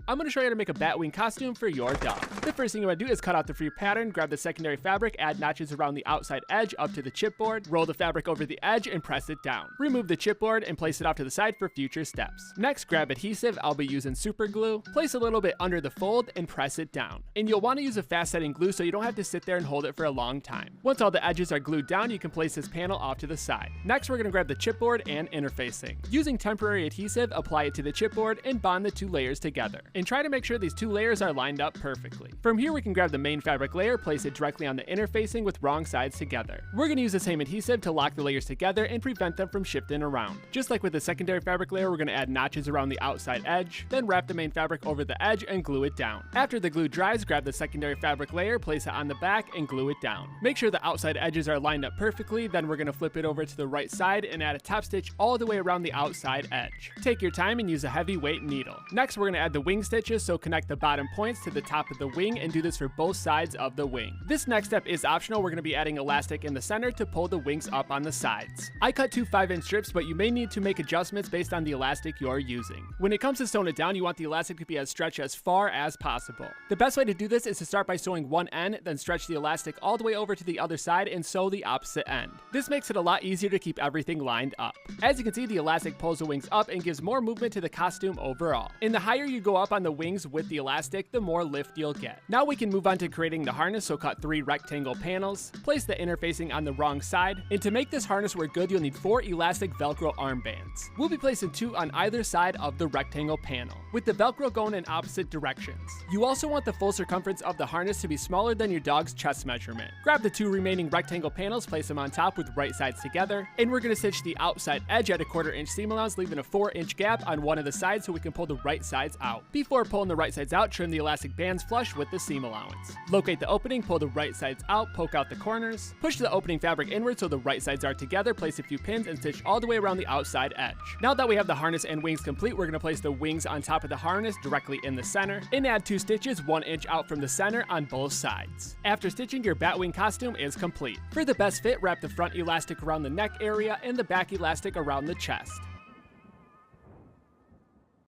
I'm going to show you how to make a Batwing costume for your dog. The first thing you want to do is cut out the free pattern, grab the secondary fabric, add notches around the outside edge up to the chipboard, roll the fabric over the edge and press it down. Remove the chipboard and place it off to the side for future steps. Next, grab adhesive, I'll be using super glue, place a little bit under the fold and press it down. And you'll want to use a fast setting glue so you don't have to sit there and hold it for a long time. Once all the edges are glued down, you can place this panel off to the side. Next, we're going to grab the chipboard and interfacing. Using temporary adhesive, apply it to the chipboard and bond the two layers together. And try to make sure these two layers are lined up perfectly. From here, we can grab the main fabric layer, place it directly on the interfacing with wrong sides together. We're going to use the same adhesive to lock the layers together and prevent them from shifting around. Just like with the secondary fabric layer, we're going to add notches around the outside edge, then wrap the main fabric over the edge and glue it down. After the glue dries, grab the secondary fabric layer, place it on the back and glue it down. Make sure the outside edges are lined up perfectly, then we're going to flip it over to the right side and add a top stitch all the way around the outside edge. Take your time and use a heavy weight needle. Next, we're going to add the wing stitches, so connect the bottom points to the top of the wing and do this for both sides of the wing. This next step is optional. We're going to be adding elastic in the center to pull the wings up on the sides. I cut two 5-inch strips, but you may need to make adjustments based on the elastic you're using. When it comes to sewing it down, you want the elastic to be as stretched as far as possible. The best way to do this is to start by sewing one end, then stretch the elastic all the way over to the other side and sew the opposite end. This makes it a lot easier to keep everything lined up. As you can see, the elastic pulls the wings up and gives more movement to the costume overall. And the higher you go up on the wings with the elastic, the more lift you'll get. Now we can move on to creating the harness, so cut 3 rectangle panels, place the interfacing on the wrong side, and to make this harness work good, you'll need 4 elastic Velcro armbands. We'll be placing 2 on either side of the rectangle panel, with the Velcro going in opposite directions. You also want the full circumference of the harness to be smaller than your dog's chest measurement. Grab the 2 remaining rectangle panels, place them on top with right sides together, and we're going to stitch the outside edge at a 1/4 inch seam allowance, leaving a 4-inch gap on one of the sides so we can pull the right sides out. Before pulling the right sides out, trim the elastic bands flush with the seam allowance. Locate the opening, pull the right sides out, poke out the corners, push the opening fabric inward so the right sides are together, place a few pins, and stitch all the way around the outside edge. Now that we have the harness and wings complete, we're going to place the wings on top of the harness directly in the center, and add 2 stitches 1 inch out from the center on both sides. After stitching, your Batwing costume is complete. For the best fit, wrap the front elastic around the neck area and the back elastic around the chest.